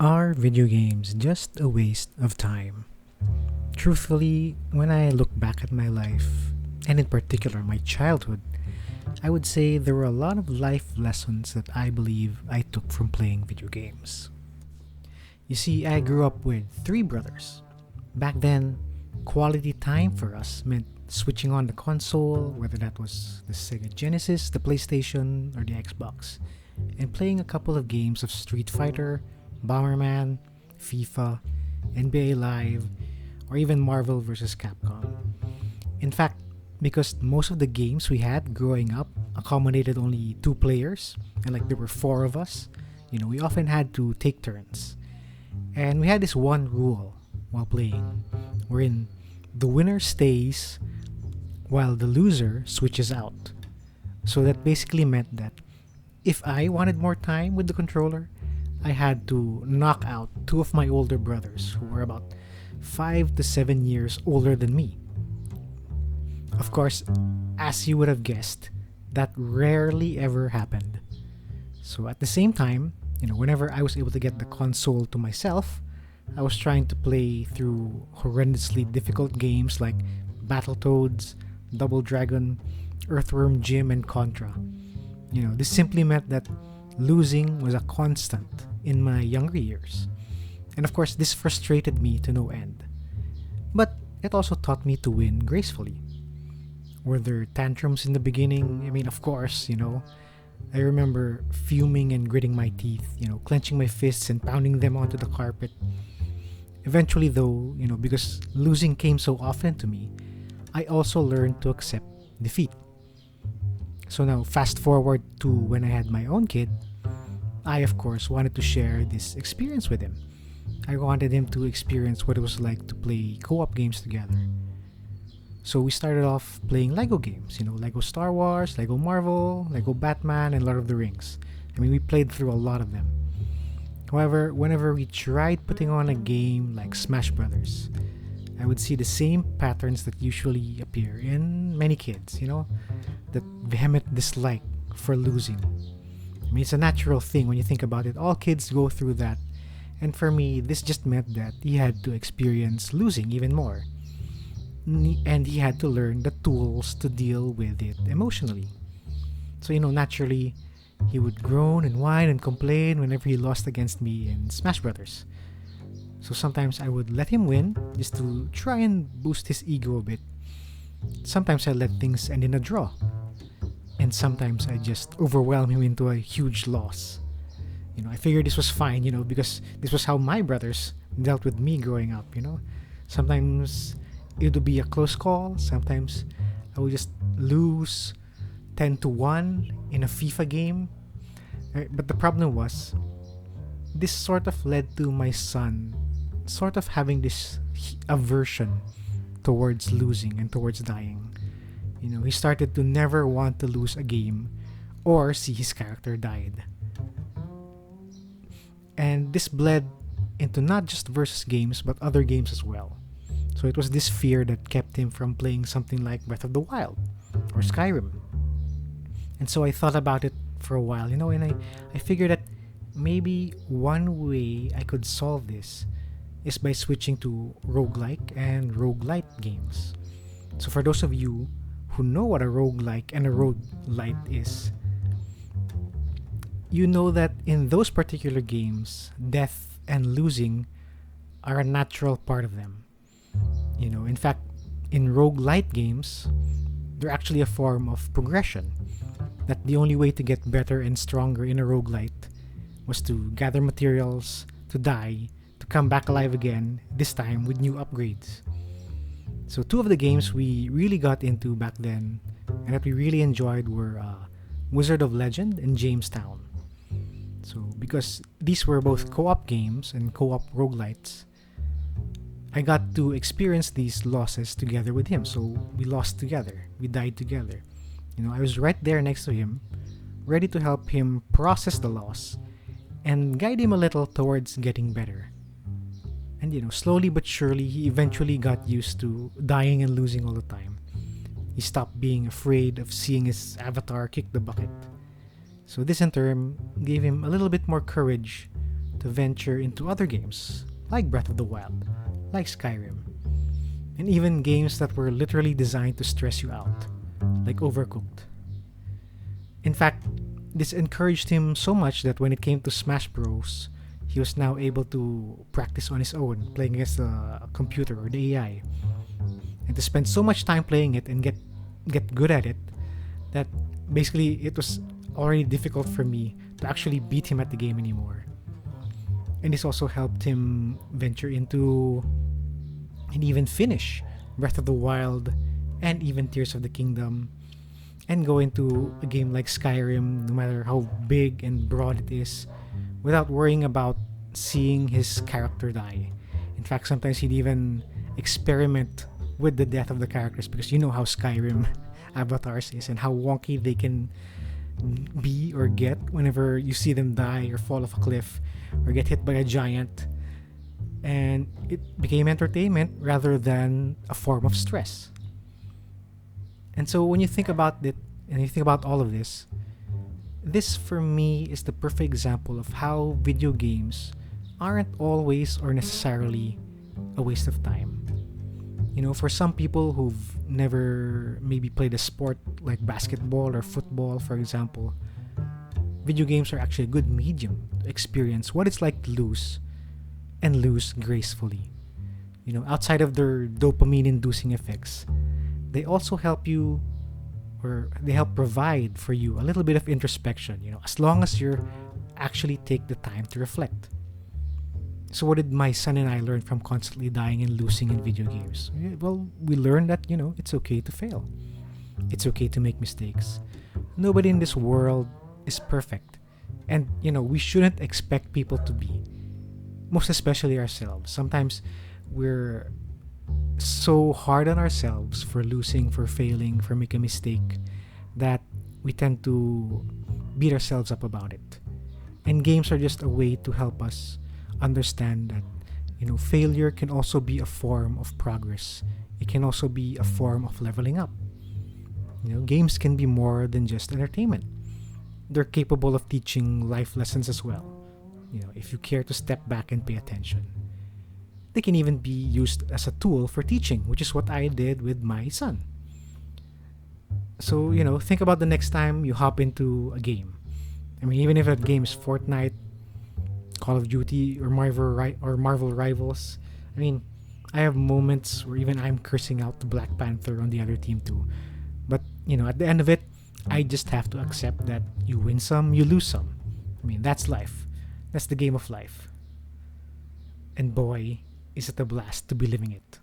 Are video games just a waste of time? Truthfully, when I look back at my life, and in particular my childhood, I would say there were a lot of life lessons that I believe I took from playing video games. You see, I grew up with three brothers. Back then, quality time for us meant switching on the console, whether that was the Sega Genesis, the PlayStation, or the Xbox, and playing a couple of games of Street Fighter, Bomberman, FIFA, NBA Live, or even Marvel vs. Capcom. In fact, because most of the games we had growing up accommodated only two players, and like there were four of us, we often had to take turns. And we had this one rule while playing, wherein the winner stays while the loser switches out. So that basically meant that if I wanted more time with the controller, I had to knock out two of my older brothers who were about 5 to 7 years older than me. Of course, as you would have guessed, that rarely ever happened. So at the same time, whenever I was able to get the console to myself, I was trying to play through horrendously difficult games like Battletoads, Double Dragon, Earthworm Jim, and Contra. This simply meant that losing was a constant in my younger years. And of course, this frustrated me to no end. But it also taught me to win gracefully. Were there tantrums in the beginning? Of course, I remember fuming and gritting my teeth, clenching my fists and pounding them onto the carpet. Eventually, though, because losing came so often to me, I also learned to accept defeat. So now, fast forward to when I had my own kid, I, of course, wanted to share this experience with him. I wanted him to experience what it was like to play co-op games together. So we started off playing Lego games, Lego Star Wars, Lego Marvel, Lego Batman, and Lord of the Rings. We played through a lot of them. However, whenever we tried putting on a game like Smash Brothers, I would see the same patterns that usually appear in many kids, that vehement dislike for losing. It's a natural thing when you think about it. All kids go through that. And for me, this just meant that he had to experience losing even more. And he had to learn the tools to deal with it emotionally. So, naturally, he would groan and whine and complain whenever he lost against me in Smash Brothers. So sometimes I would let him win just to try and boost his ego a bit. Sometimes I let things end in a draw. And sometimes I just overwhelm him into a huge loss. I figured this was fine, because this was how my brothers dealt with me growing up, Sometimes it would be a close call. Sometimes I would just lose 10-1 in a FIFA game. But the problem was, this sort of led to my son sort of having this aversion towards losing and towards dying. He started to never want to lose a game or see his character died. And this bled into not just versus games but other games as well. So it was this fear that kept him from playing something like Breath of the Wild or Skyrim. And so I thought about it for a while, and I figured that maybe one way I could solve this is by switching to roguelike and roguelite games. So for those of you who know what a roguelike and a roguelite is, you know that in those particular games, death and losing are a natural part of them. In fact, in roguelite games, they're actually a form of progression. That the only way to get better and stronger in a roguelite was to gather materials, to die, to come back alive again, this time with new upgrades. So two of the games we really got into back then and that we really enjoyed were Wizard of Legend and Jamestown. So because these were both co-op games and co-op roguelites, I got to experience these losses together with him. So we lost together, we died together. I was right there next to him, ready to help him process the loss and guide him a little towards getting better. And slowly but surely, he eventually got used to dying and losing all the time. He stopped being afraid of seeing his avatar kick the bucket. So this in turn gave him a little bit more courage to venture into other games like Breath of the Wild, like Skyrim, and even games that were literally designed to stress you out, like Overcooked. In fact, this encouraged him so much that when it came to Smash Bros, he was now able to practice on his own, playing against the computer or the AI, and to spend so much time playing it and get good at it that basically it was already difficult for me to actually beat him at the game anymore. And this also helped him venture into and even finish Breath of the Wild and even Tears of the Kingdom, and go into a game like Skyrim, no matter how big and broad it is, without worrying about seeing his character die. In fact, sometimes he'd even experiment with the death of the characters, because you know how Skyrim avatars is and how wonky they can be or get whenever you see them die or fall off a cliff or get hit by a giant. And it became entertainment rather than a form of stress. And so when you think about it and you think about all of this, this for me is the perfect example of how video games aren't always or necessarily a waste of time. You know, for some people who've never maybe played a sport like basketball or football, for example, video games are actually a good medium to experience what it's like to lose and lose gracefully. You know, outside of their dopamine inducing effects, they also help you, or they help provide for you a little bit of introspection, you know, as long as you're actually take the time to reflect. So what did my son and I learn from constantly dying and losing in video games? Well, we learned that, you know, it's okay to fail. It's okay to make mistakes. Nobody in this world is perfect. And, you know, we shouldn't expect people to be. Most especially ourselves. Sometimes we're so hard on ourselves for losing, for failing, for making a mistake, that we tend to beat ourselves up about it. And games are just a way to help us understand that, you know, failure can also be a form of progress. It can also be a form of leveling up. You know, games can be more than just entertainment. They're capable of teaching life lessons as well. You know, if you care to step back and pay attention. They can even be used as a tool for teaching, which is what I did with my son. So, you know, think about the next time you hop into a game. I mean, even if that game is Fortnite, Call of Duty, or Marvel Rivals. I mean, I have moments where even I'm cursing out the Black Panther on the other team too. But, you know, at the end of it, I just have to accept that you win some, you lose some. I mean, that's life. That's the game of life. And boy, is it a blast to be living it.